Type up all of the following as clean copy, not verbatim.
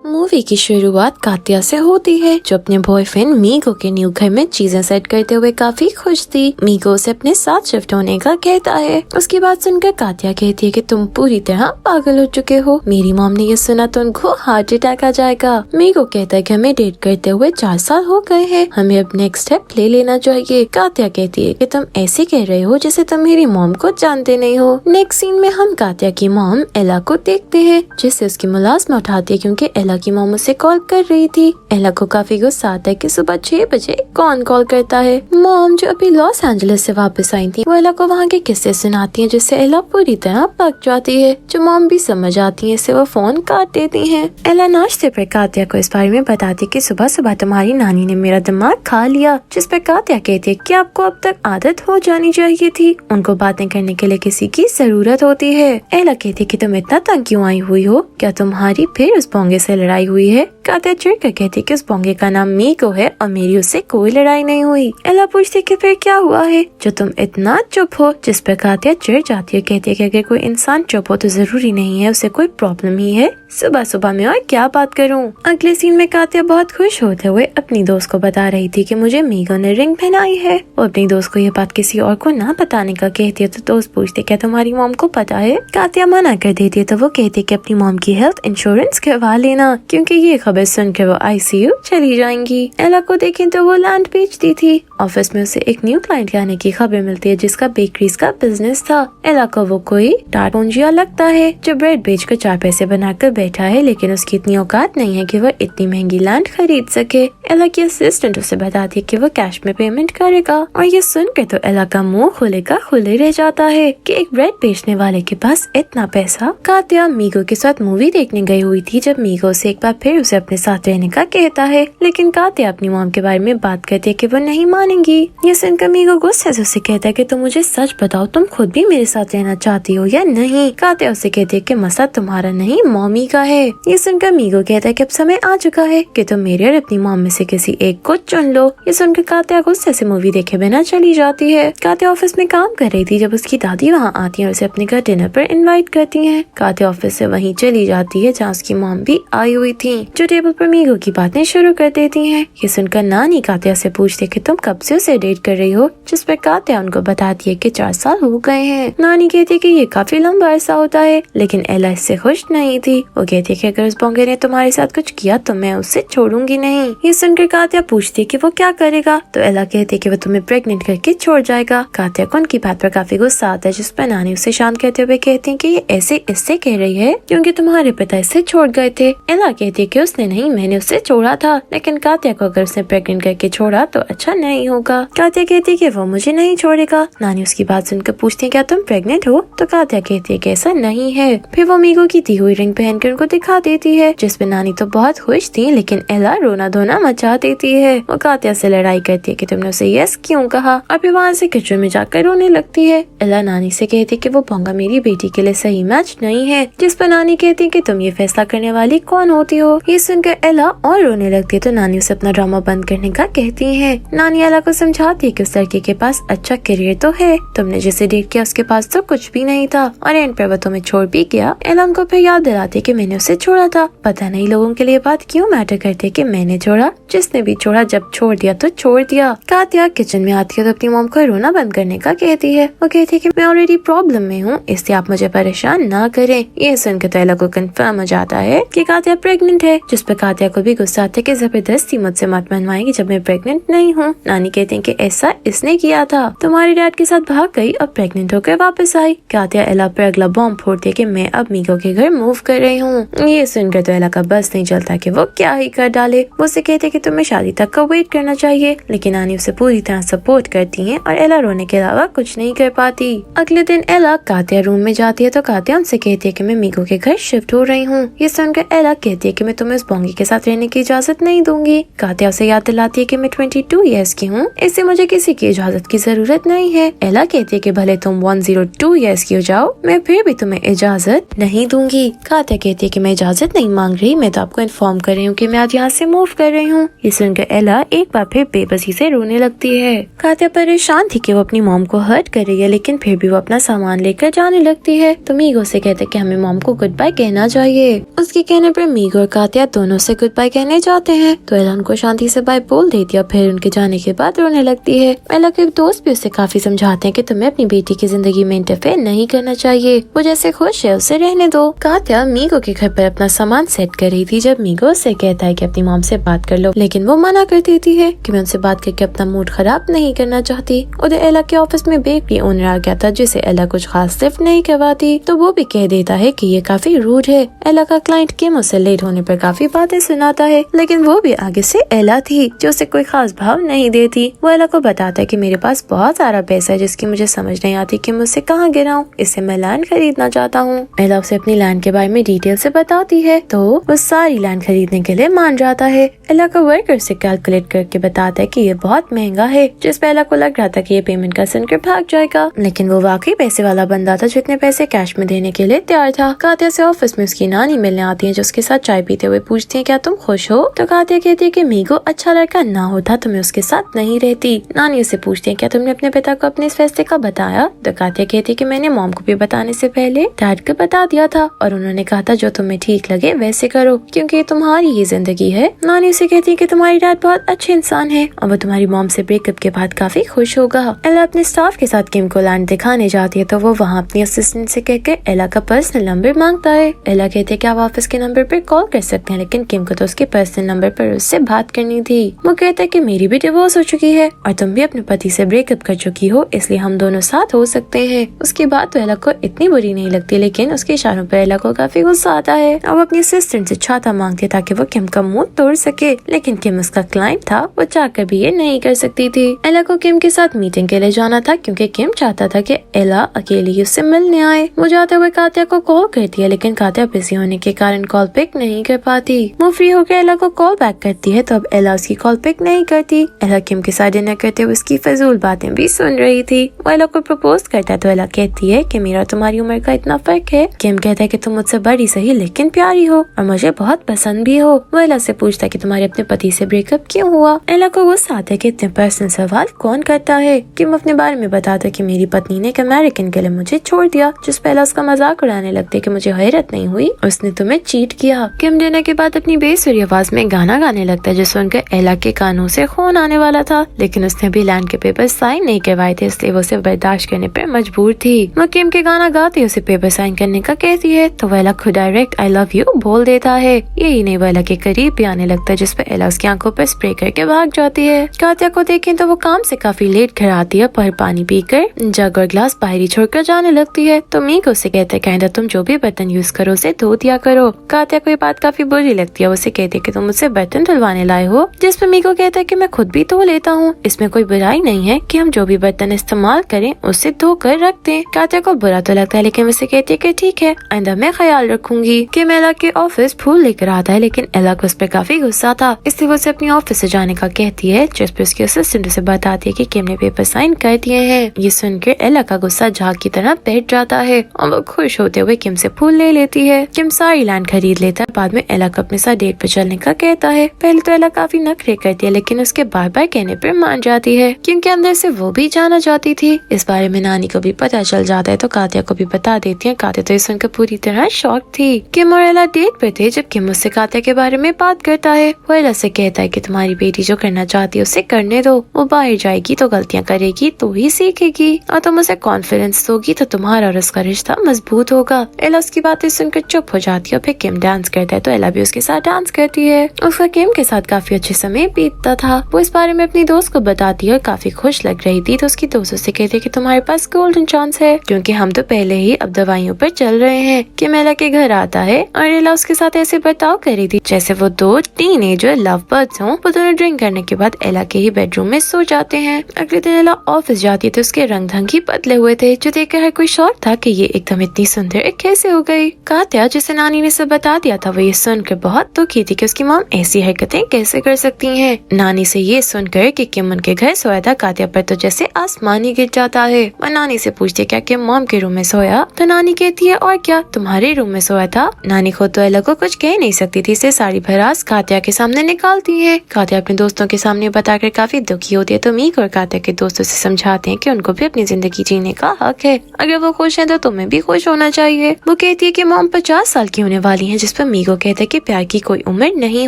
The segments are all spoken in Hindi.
मूवी की शुरुआत कात्या से होती है जो अपने बॉयफ्रेंड मीगो के न्यू घर में चीजें सेट करते हुए काफी खुश थी। मीगो उसे अपने साथ शिफ्ट होने का कहता है। उसकी बात सुनकर कात्या कहती है कि तुम पूरी तरह पागल हो चुके हो। मेरी मॉम ने ये सुना तो उनको हार्ट अटैक आ जाएगा। मीगो कहता है कि हमें डेट करते हुए 4 साल हो गए हैं, हमें अब नेक्स्ट स्टेप ले लेना चाहिए। कात्या कहती है कि तुम ऐसे कह रहे हो जैसे तुम मेरी मॉम को जानते नहीं हो। नेक्स्ट सीन में हम कात्या की मॉम एला को देखते हैं जिससे उसकी मुलाजमा उठाती है क्योंकि एला की मॉम उसे कॉल कर रही थी। एला को काफी गुस्सा आता है कि सुबह 6 बजे कौन कॉल करता है। मॉम जो अभी लॉस एंजलिस से वापस आई थी वो एला को वहाँ के किस्से सुनाती है जिससे एला पूरी तरह पक जाती है। जो मॉम भी समझ आती है इससे वो फोन काट देती है। एला नाश्ते पर कात्या को इस बारे में बताती कि सुबह सुबह तुम्हारी नानी ने मेरा दिमाग खा लिया, जिस पर कात्या कहती है कि आपको अब तक आदत हो जानी चाहिए थी, उनको बातें करने के लिए किसी की जरूरत होती है। एला कहती है कि तुम इतना तंग क्यों आई हुई हो, क्या तुम्हारी फिर उस पोंगे से लड़ाई हुई है। कात्या चिढ़कर कहती है कि उस पोंगे का नाम मीको है और मेरी उससे कोई लड़ाई नहीं हुई। एला पूछती है कि फिर क्या हुआ है जो तुम इतना चुप हो, जिस पर कात्या चिढ़ जाती है। कहती है कि अगर कोई इंसान चुप हो तो जरूरी नहीं है उसे कोई प्रॉब्लम ही है। सुबह सुबह मैं और क्या बात करूं। अगले सीन में कात्या बहुत खुश होते हुए अपनी दोस्त को बता रही थी कि मुझे मीगो ने रिंग पहनाई है। वो अपनी दोस्त को ये बात किसी और को ना बताने का कहती है तो दोस्त पूछती क्या तुम्हारी मॉम को पता है। कात्या मना कर देती है तो वो कहती है कि अपनी मॉम की हेल्थ इंश्योरेंस करवा लेना क्योंकि ये खबर सुनकर वो ICU चली जाएंगी। एला को देखें तो वो लैंड बेचती थी। ऑफिस में उसे एक न्यू क्लाइंट आने की खबर मिलती है जिसका बेकरीज का बिजनेस था। एला को वो कोई टाटोंजिया लगता है जो ब्रेड बेचकर 4 पैसे बनाकर बैठा है, लेकिन उसकी इतनी औकात नहीं है कि वो इतनी महंगी लैंड खरीद सके। एला की असिस्टेंट उसे बताती है कि वो कैश में पेमेंट करेगा और ये सुनकर तो एला का मुंह खुले का खुले रह जाता है कि एक ब्रेड बेचने वाले के पास इतना पैसा। कात्या मीगो के साथ मूवी देखने गई हुई थी जब मीगो से एक बार फिर उसे अपने साथ रहने का कहता है, लेकिन कात्या अपनी मॉम के बारे में बात करती है कि वो नहीं मानेंगी। ये सुनकर मीगो गुस्से से उसे कहता है कि तुम मुझे सच बताओ, तुम खुद भी मेरे साथ रहना चाहती हो या नहीं। कात्या उसे कहती है कि मसला तुम्हारा नहीं मॉमी का है। ये सुनकर मीगो कहता है कि अब समय आ चुका है कि तुम मेरे और अपनी मॉम में से किसी एक को चुन लो। ये सुनकर कात्या गुस्से से मूवी देखे बिना चली जाती है। कात्या ऑफिस में काम कर रही थी जब उसकी दादी वहाँ आती है और उसे अपने घर डिनर पर इनवाइट करती है। कात्या ऑफिस से वहीं चली जाती है जहाँ उसकी मॉम भी आई हुई थी, जो टेबल पर मीगो की बातें शुरू कर देती हैं। ये सुनकर नानी कात्या से पूछती है कि तुम कब से उसे डेट कर रही हो, जिस पर कात्या उनको बताती है कि 4 साल हो गए हैं। नानी कहती है कि ये काफी लंबा अरसा होता है, लेकिन एला इससे खुश नहीं थी। वो कहती है कि अगर उस पोंगे ने तुम्हारे साथ कुछ किया तो मैं उससे छोड़ूंगी नहीं। ये सुनकर कात्या पूछती है कि वो क्या करेगा, तो एला कहती है कि वो तुम्हें प्रेग्नेंट करके छोड़ जाएगा। कात्या को उनकी बात पर काफी गुस्सा आता है, जिस पर नानी उसे शांत करते हुए कहती है कि ये ऐसे इससे कह रही है क्योंकि तुम्हारे पिता इससे छोड़ गए थे। एला कहती है कि उसने नहीं, मैंने उससे छोड़ा था, लेकिन कात्या को अगर उसने प्रेग्नेंट करके छोड़ा तो अच्छा नहीं होगा। कात्या कहती है कि वो मुझे नहीं छोड़ेगा। नानी उसकी बात सुनकर पूछती है क्या तुम प्रेग्नेंट हो, तो कात्या कहती है कि ऐसा नहीं है। फिर वो मीगो की दी हुई रिंग पहनकर उनको दिखा देती है, जिसपे नानी तो बहुत खुश थी, लेकिन एला रोना धोना मचा देती है। वो कात्या से लड़ाई करती है कि तुमने उसे यस क्यों कहा, और फिर वहाँ से किचन में जाकर रोने लगती है। एला नानी से कहती है कि वो पोंगा मेरी बेटी के लिए सही मैच नहीं है, जिस पर नानी कहती है कि तुम ये फैसला करने वाली कौन होती हो। ये सुनकर एला और रोने लगती है तो नानी उसे अपना ड्रामा बंद करने का कहती है। नानी एला को समझाती है कि उस लड़के के पास अच्छा करियर तो है, तुमने जिसे डेट किया उसके पास तो कुछ भी नहीं था और एंड पे वो तुम्हें छोड़ भी गया। एला उनको फिर याद दिलाती है कि मैंने उसे छोड़ा था। पता नहीं लोगों के लिए बात क्यों मैटर करती है कि मैंने छोड़ा, जिसने भी छोड़ा जब छोड़ दिया तो छोड़ दिया। कात्या किचन में आती है तो अपनी मॉम को रोना बंद करने का कहती है। वो कहती है कि मैं ऑलरेडी प्रॉब्लम में हूँ, इसलिए आप मुझे परेशान ना करें। ये सुनकर तो एला को कंफर्म हो जाता है कि कात्या प्रेग्नेंट है, जिस पर कात्या को भी गुस्सा आता है कि जबरदस्ती मुझसे मत मनवाएगी जब मैं प्रेग्नेंट नहीं हूँ। नानी कहते हैं कि ऐसा इसने किया था, तुम्हारे डैड के साथ भाग गई और प्रेग्नेंट होकर वापस आई। कात्या एला पर अगला बॉम्ब फोड़ती है कि मैं अब मीगो के घर मूव कर रही हूँ। ये सुनकर तो एला का बस नहीं चलता कि वो क्या ही कर डाले। वो उसे कहते कि तुम्हें शादी तक का वेट करना चाहिए, लेकिन नानी उसे पूरी तरह सपोर्ट करती है और एला रोने के अलावा कुछ नहीं कर पाती। अगले दिन एला कात्या रूम में जाती है तो कात्या उनसे कहती है कि मैं मीगो के घर शिफ्ट हो रही हूँ। ये सुनकर एला कहती है कि मैं तुम्हें उस पोंगे के साथ रहने की इजाजत नहीं दूंगी। कात्या उसे याद दिलाती है कि मैं 22 ईयर्स की हूँ, इससे मुझे किसी की इजाजत की जरूरत नहीं है। एला कहती है कि भले तुम 102 ईयर्स की हो जाओ, मैं फिर भी तुम्हें इजाजत नहीं दूंगी। कात्या कहती है कि मैं इजाजत नहीं मांग रही, मैं तो आपको इन्फॉर्म कर रही हूँ कि मैं आज यहाँ से मूव कर रही हूँ। ये सुनकर एला एक बार फिर बेबसी से रोने लगती है। कात्या परेशान थी कि वो अपनी मॉम को हर्ट कर रही है, लेकिन फिर भी वो अपना सामान लेकर जाने लगती है। तो मीगो से कहते कि हमें मॉम को गुड बाय कहना चाहिए। उसके कहने पर मीगो और कात्या दोनों से गुड बाय कहने जाते हैं। तो एला उनको शांति से बाय बोल देती है। फिर उनके जाने के बाद रोने लगती है। एला के दोस्त भी उसे काफी समझाते हैं कि तुम्हें अपनी बेटी की जिंदगी में इंटरफेयर नहीं करना चाहिए, वो जैसे खुश है उसे रहने दो। कात्या मीगो के घर पर अपना सामान सेट कर रही थी जब मीगो उससे कहता है कि अपनी मॉम से बात कर लो, लेकिन वो मना कर देती है कि मैं उनसे बात करके अपना मूड खराब नहीं करना चाहती। उधर एला के ऑफिस में बेकरी ओनर आ गया था जिसे एला कुछ खास लिफ्ट नहीं करवाती, तो वो भी कह देता है कि ये काफी रूड है। एला का क्लाइंट किम उसे लेट होने पर काफी बातें सुनाता है, लेकिन वो भी आगे से एला थी जो उसे कोई खास भाव नहीं देती। वो एला को बताता है कि मेरे पास बहुत सारा पैसा है जिसकी मुझे समझ नहीं आती कि मुझसे कहाँ गिराऊं, इससे मैं लैंड खरीदना चाहता हूँ। एला उसे अपनी लैंड के बारे में डिटेल से बताती है तो वो सारी लैंड खरीदने के लिए मान जाता है। एला का वर्कर से कैलकुलेट करके बताता है कि ये बहुत महंगा है, जिस पे एला को लग रहा था कि ये पेमेंट का सुनकर भाग जाएगा, लेकिन वो वाकई पैसे वाला बंदा था जो इतने पैसे कैश में देने के लिए तैयार था। कात्या से ऑफिस में उसकी नानी मिलने आती है जो उसके साथ चाय पीते हुए पूछती है क्या तुम खुश हो। तो कात्या कहती है कि मीगो अच्छा लड़का ना होता तो मैं उसके साथ नहीं रहती। नानी उसे पूछती है क्या तुमने अपने पिता को अपने इस फैसले का बताया। तो कात्या कहती है कि मैंने मॉम को भी बताने से पहले डैड को बता दिया था और उन्होंने कहा था जो तुम्हें ठीक लगे वैसे करो क्योंकि तुम्हारी ही जिंदगी है। नानी उसे कहती है कि तुम्हारी डैड बहुत अच्छे इंसान है और वो तुम्हारी मॉम से ब्रेकअप के बाद काफी खुश होगा। एला अपने स्टाफ के साथ किम को लैंड दिखाने जाती है तो वो वहाँ अपनी असिस्टेंट से कहकर एला का पर्सनल नंबर मांगता है। एला कहते हैं कि आप ऑफिस के नंबर पर कॉल कर सकते हैं, लेकिन किम को तो उसके पर्सनल नंबर पर उससे बात करनी थी। वो कहता है कि मेरी भी डिवोर्स हो चुकी है और तुम भी अपने पति से ब्रेकअप कर चुकी हो, इसलिए हम दोनों साथ हो सकते हैं। उसकी बात तो एला को इतनी बुरी नहीं लगती, लेकिन उसके इशारों पर एला को काफी गुस्सा आता है। अब अपनी असिस्टेंट से छाता मांगती है ताकि वो किम का मुंह तोड़ सके, लेकिन किम उसका क्लाइंट था, वो चाहकर भी ये नहीं कर सकती थी। एला को किम के साथ मीटिंग के लिए जाना था क्योंकि किम चाहता था कि एला अकेली उससे मिलने आए। वो जाते हुए कात्या को कॉल करती है, लेकिन कात्या बिजी होने के कारण कॉल पिक नहीं कर पाती। वो फ्री होकर एला को कॉल बैक करती है तो अब एला उसकी कॉल पिक नहीं करती। एला किम के साथ डिनर करते हुए उसकी फजूल बातें भी सुन रही थी। वो एला को प्रपोज करता है तो एला कहती है कि मेरा तुम्हारी उम्र का इतना फर्क है। किम कहता है कि तुम मुझसे बड़ी सही लेकिन प्यारी हो और मुझे बहुत पसंद भी हो। वो एला से पूछता है कि तुम्हारे अपने पति से ब्रेकअप क्यों हुआ। एला को गुस्सा आता है कि इतने पर्सनल सवाल कौन करता है। किम अपने बारे में बताता है कि मेरी पत्नी ने एक अमेरिकन के लिए मुझे छोड़ दिया, जिस पर एला उसका मजाक उड़ाने लगते कि मुझे हैरत नहीं हुई उसने तुम्हें चीट किया। किम डिनर के बाद अपनी बेसुरी आवाज में गाना गाने लगता है जो सुनकर एला के कानों से खून आने वाला था, लेकिन उसने भी लैंड के पेपर साइन नहीं करवाए थे, इसलिए वो उसे बर्दाश्त करने पर मजबूर थी। वो किम के गाना गाते उसे पेपर साइन करने का कहती है तो वो एला खुद डायरेक्ट आई लव यू बोल देता है। यही नहीं, वो एला के करीब भी आने लगता है जिस पर एला उसकी आंखों पर स्प्रे करके भाग जाती है। कात्या को देखें तो वो काम से काफी लेट घर आती है, पर पानी पीकर जग और ग्लास बाहर ही छोड़कर जाने लगती है। तो मीको उसे कहते हैं तुम जो भी बर्तन यूज करो उसे धो दिया करो। कात्या को ये बात काफी बुरी लगती है। उसे कहते कि तुम मुझसे बर्तन धुलवाने लाए हो, जिस पर मीको कहता है कि मैं खुद भी धो लेता हूँ, इसमें कोई बुराई नहीं है कि हम जो भी बर्तन इस्तेमाल करें उसे धोकर रख दें। कात्या को बुरा तो लगता है, लेकिन उसे कहती है कि ठीक है आइंदा मैं ख्याल रखूंगी। कि एला के ऑफिस फूल लेकर आता है, लेकिन एला को उस पर काफी गुस्सा था, इसलिए वो उसे अपनी ऑफिस से जाने का कहती है, जिस पर उसकी असिस्टेंट उसे बताती है कि किम ने पेपर साइन कर दिए हैं। ये सुनकर एला का गुस्सा झाग की तरह बैठ जाता है और वो खुश होते हुए किम से फूल ले लेती है। किम सारी लैंड खरीद लेता है, बाद में एला को अपने साथ डेट पर चलने का कहता है। पहले तो एला काफी नखरे करती है, लेकिन उसके बार बार कहने पर मान जाती है, क्योंकि अंदर से वो भी जाना चाहती थी। इस बारे में नानी को भी पता चल जाता है तो कात्या को भी बता देती है। कात्या तो ये सुनकर पूरी तरह शॉक थी। किम और एला डेट पे थे जब किम उससे कात्या के बारे में बात करता है। वो एला से कहता है कि तुम्हारी बेटी जो करना चाहती है उसे करने दो, वो बाहर जाएगी तो गलतियां करेगी तो ही सीखेगी, और तुम उसे कॉन्फिडेंस दोगी तो तुम्हारा और उसका रिश्ता मजबूत होगा। एला उसकी बातें सुनकर चुप हो जाती है और फिर किम डांस करता है तो एला भी उसके साथ डांस करती है। उसका किम के साथ काफी अच्छे समय बीतता था। वो इस बारे में अपनी दोस्त को बताती है और काफी खुश लग रही थी, तो उसकी दोस्त से कहती है कि तुम्हारे पास गोल्डन चांस है, क्योंकि हम तो पहले ही अब दवाइयों पर चल रहे हैं। किम एला के घर आता है और एला उसके साथ ऐसे बर्ताव कर रही थी जैसे वो दो टीनेजर लव बर्ड्स हों। वो दोनों ड्रिंक करने के बाद एला के ही बेडरूम में सो जाते हैं। अगले दिन एला ऑफिस जाती है तो उसके रंग ढंग ही बदले हुए थे, जो देखकर हर कोई शॉक था कि ये एकदम इतनी सुंदर कैसे हो गई। कात्या जिसे नानी ने सब बता दिया था वो ये सुनकर बहुत दुखी थी कि उसकी मॉम ऐसी हरकतें कैसे कर सकती हैं। नानी से ये सुनकर कि किम उनके घर सोया था, कात्या पर तो जैसे आसमान ही गिर जाता है। वह नानी से पूछती क्या किम मॉम के रूम में सोया, तो नानी कहती है और क्या तुम्हारे रूम में सोया था। नानी खुद तो एला को कुछ कह नहीं सकती थी, इसे साड़ी भरास कात्या के सामने निकालती है। कात्या अपने दोस्तों के सामने बताकर काफी दुखी होती है तो मीको और कात्या के दोस्तों से समझाते हैं कि उनको भी अपनी जिंदगी जीने का हक है, अगर वो खुश है तो तुम्हें भी खुश होना चाहिए। वो कहती है कि मॉम 50 साल की होने वाली है, जिस पर मीको कहता है कि प्यार की कोई उम्र नहीं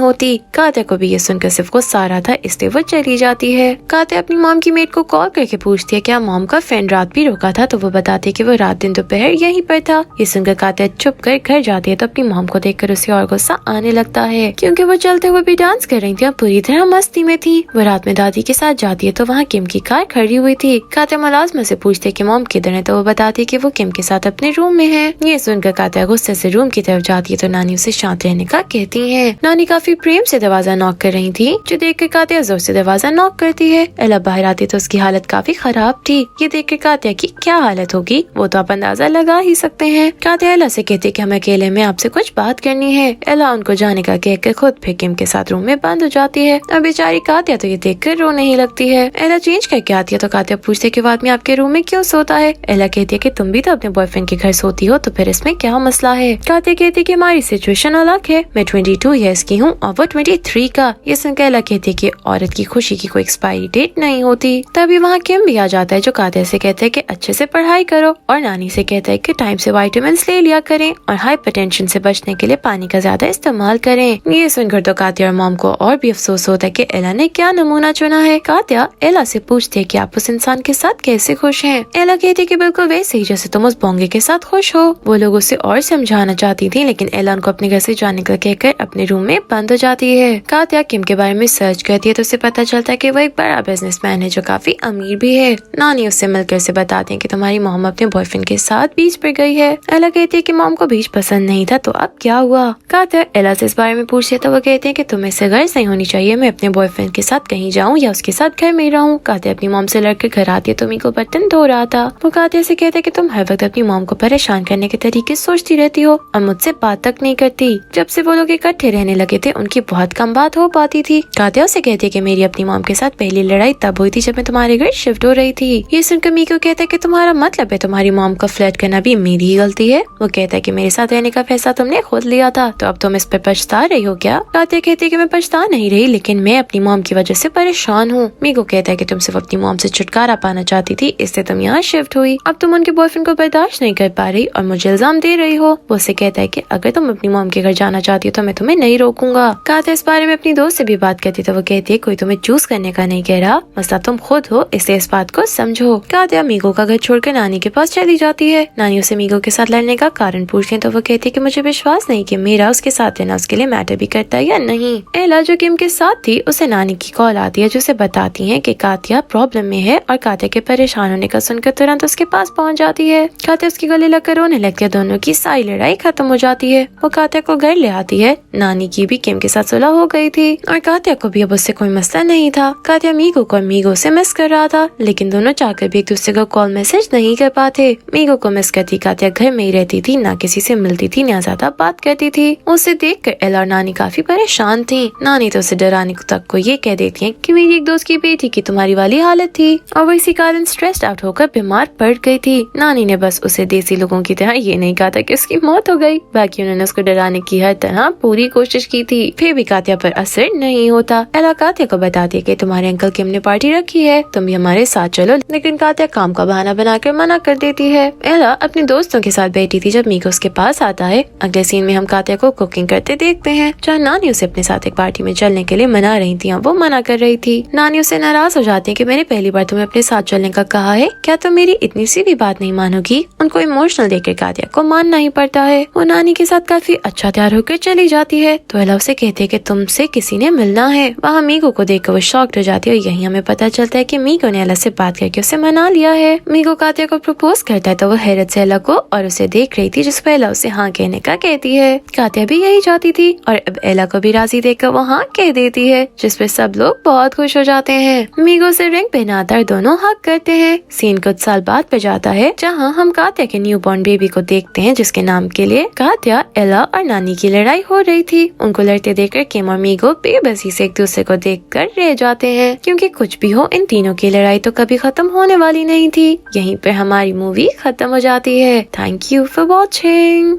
होती। कात्या को भी ये सुनकर सिर्फ गुस्सा आ रहा था, इसलिए वो चली जाती है। कात्या अपनी मॉम की मेट को कॉल करके पूछती है क्या मॉम का फ्रेंड रात भी रुका था, तो वो बताती है कि वो रात दिन दोपहर यहीं पर था। ये सुनकर कात्या चुप कर घर जाती है तो अपनी मॉम को देखकर उसे और गुस्सा आने लगता है, क्योंकि वो चलते हुए भी डांस कर रही थी और पूरी तरह मस्ती में थी। वो रात में दादी के साथ जाती है तो वहाँ किम की कार खड़ी हुई थी। कात्या मुलाजिमा से पूछती है कि मॉम किधर है, तो वो बताती है कि वो किम के साथ अपने रूम में है। ये सुनकर कात्या गुस्से से रूम की तरफ जाती है तो नानी उसे शांत रहने का कहती है। नानी काफी प्रेम से दरवाजा नॉक कर रही थी, जो देखकर कात्या जोर से दरवाजा नॉक करती है। एला बाहर आती तो उसकी हालत काफी खराब थी। ये देखकर कात्या की क्या हालत होगी वो तो आप अंदाजा लगा ही सकते हैं। कात्या एला से कहती है कि हमें अकेले में आपसे कुछ बात करनी है। एला उनको जाने का कहकर खुद फिर किम के साथ रूम में बंद हो जाती है। अब बेचारी कात्या तो ये देखकर रोने ही लगती है। एला चेंज करके आती है तो कात्या पूछती है कि वो आदमी आपके रूम में क्यों सोता है। एला कहती है कि तुम भी तो अपने बॉयफ्रेंड के घर सोती हो, तो फिर इसमें क्या मसला है। कात्या कहती है कि हमारी सिचुएशन अलग है, मैं 22 ईयर्स की हूँ और वो 23 का। ये सुनकर एला कहती है कि औरत की खुशी की कोई एक्सपायरी डेट नहीं होती। तभी वहाँ किम भी आ जाता है, जो कात्या से कहता है कि अच्छे से पढ़ाई करो और नानी से कहता है कि टाइम से विटामिन ले लिया करें और हाइपरटेंशन से बचने के लिए पानी का ज्यादा इस्तेमाल करें। ये सुनकर तो कात्या और मॉम को और भी अफसोस होता है कि एला ने क्या नमूना चुना है। कात्या एला से पूछती है कि आप उस इंसान के साथ कैसे खुश हैं। एला कहती है कि बिल्कुल वैसे ही जैसे तुम उस बोंगे के साथ खुश हो। वो लोग उसे और समझाना चाहती थी, लेकिन एला उनको अपने घर से जाने का कहकर अपने रूम में बंद हो जाती है। कात्या किम के बारे में सर्च करती है तो उसे पता चलता है कि वो एक बड़ा बिजनेसमैन है जो काफी अमीर भी है। नानी उससे मिलकर उसे बताती है कि तुम्हारी मॉम अपने बॉयफ्रेंड के साथ बीच पर गई है। एला कहती है कि मॉम को बीच पसंद नहीं था, तो अब क्या हुआ। कात्या एला से इस बारे में पूछती है तो वो कहते हैं कि तुम्हें इससे गर्ज नहीं होनी चाहिए, मैं अपने बॉयफ्रेंड के साथ कहीं जाऊँ या उसके साथ घर में रहूँ। कात्या अपनी मॉम से लड़कर घर आती है तो मीको बर्तन धो रहा था। वो कात्या से कहते हैं कि तुम हर वक्त अपनी मॉम को परेशान करने के तरीके सोचती रहती हो और मुझसे बात तक नहीं करती। जब से वो लोग इकट्ठे रहने लगे थे उनकी बहुत कम बात हो पाती थी। कात्या उसे कहती है कि मेरी अपनी मॉम के साथ पहली लड़ाई तब हुई थी जब मैं तुम्हारे घर शिफ्ट हो रही थी। ये सुनकर मीको कहता है कि तुम्हारा मतलब है तुम्हारी मॉम को फ्लर्ट करना भी मेरी ही गलती है। वो कहता है कि मेरे साथ रहने का फैसला तुमने खुद लिया था, तो अब तुम इस पर पछता रही हो क्या। कात्या कहती है कि मैं पछता नहीं रही, लेकिन मैं अपनी मॉम की वजह से परेशान हूँ। मीको कहता है कि तुम सिर्फ अपनी मॉम से छुटकारा पाना चाहती थी, इससे तुम यहाँ शिफ्ट हुई। अब तुम उनके बॉयफ्रेंड को बर्दाश्त नहीं कर पा रही और मुझे इल्जाम दे रही हो। वो उसे कहता है कि अगर तुम अपनी मॉम के घर जाना चाहती हो तो मैं तुम्हें नहीं रोकूंगा। कात्या इस बारे में अपनी दोस्त से भी बात करती तो वो कहती है कोई तुम्हें चूज करने का नहीं कह रहा, मसला तुम खुद हो, इसलिए इस बात को समझो। कात्या मीको का घर छोड़कर नानी के पास चली जाती है। नानी उसे मीको के साथ लड़ने का कारण पूछती है तो वो कहती है कि मुझे विश्वास नहीं कि मेरा उसके साथ रहना उसके लिए मैटर भी करता है या नहीं। एला जो किम के साथ थी उसे नानी की कॉल आती है, जो उसे बताती है कि कात्या प्रॉब्लम में है और कात्या के परेशान होने का सुनकर तुरंत उसके पास पहुंच जाती है। कात्या उसकी गले लगकर रोने लगती है, दोनों की सारी लड़ाई खत्म हो जाती है। वो कात्या को घर ले आती है। नानी की भी किम के साथ सुलह हो गई थी और कात्या को भी अब उससे कोई मसला नहीं था। कात्या मीको को मीगो से मिस कर रहा था, लेकिन दोनों चाहकर भी एक दूसरे को कॉल मैसेज नहीं कर पाते। मीगो को मिस करती कात्या घर में ही रहती थी, ना किसी से मिलती थी ना ज्यादा बात करती थी। उसे देखकर एला और नानी काफी परेशान थी। नानी तो उसे डराने तक को ये कह देती है कि मेरी एक दोस्त की बेटी की तुम्हारी वाली हालत थी और वो इसी कारण स्ट्रेस्ड आउट होकर बीमार पड़ गई थी। नानी ने बस उसे देसी लोगों की तरह ये नहीं कहा था कि उसकी मौत हो गई, बाकी उन्होंने उसको डराने की हर तरह पूरी कोशिश की थी, फिर भी कात्या पर असर नहीं होता। एला कात्या को बताती है कि तुम्हारे अंकल किम ने पार्टी रखी है, तुम भी हमारे साथ चलो, लेकिन कात्या काम का बहाना बनाकर मना कर देती है। एला अपने दोस्तों के साथ बैठी थी जब मीको उसके पास आता है। अगले सीन में हम कात्या को कुकिंग करते देखते हैं, जहाँ नानी उसे अपने साथ एक पार्टी में चलने के लिए मना रही थी, वो मना कर रही थी। नानी उसे नाराज हो जाती है कि मैंने पहली बार तुम्हें अपने साथ चलने का कहा है, क्या तुम मेरी इतनी सी भी बात नहीं मानोगी। उनको इमोशनल देखकर कात्या को मानना ही पड़ता है। वो नानी के साथ काफी अच्छा तैयार होकर चली जाती है तो एला उसे कहती है कि तुमसे किसी ने मिलना है। वहाँ मीको को देखकर वो शॉक्ड हो जाती है और यही हमें पता चलता है कि मीको ने एला से बात करके उसे मना लिया है। मीको कात्या को प्रपोज करता है तो वो हैरत से एला को और उसे देख रही थी, जिस पर एला उसे हाँ कहने का कहती है। कात्या भी यही चाहती थी और अब एला को भी राजी देखकर वो हाँ कह देती है, जिस पे सब लोग बहुत खुश हो जाते हैं। मीको से रिंग पहनाकर दोनों हक करते हैं। सीन कुछ साल बाद पे जाता है, जहाँ हम कात्या के न्यू बॉर्न बेबी को देखते हैं, जिसके नाम के लिए कात्या, एला और नानी की लड़ाई हो रही थी। उनको लड़ते देखकर किम और मीको बेबसी से एक दूसरे को देखकर रह जाते हैं, क्योंकि कुछ भी हो इन तीनों की लड़ाई तो कभी खत्म होने वाली नहीं थी। यहीं पर हमारी मूवी खत्म हो जाती है। Thank you for watching.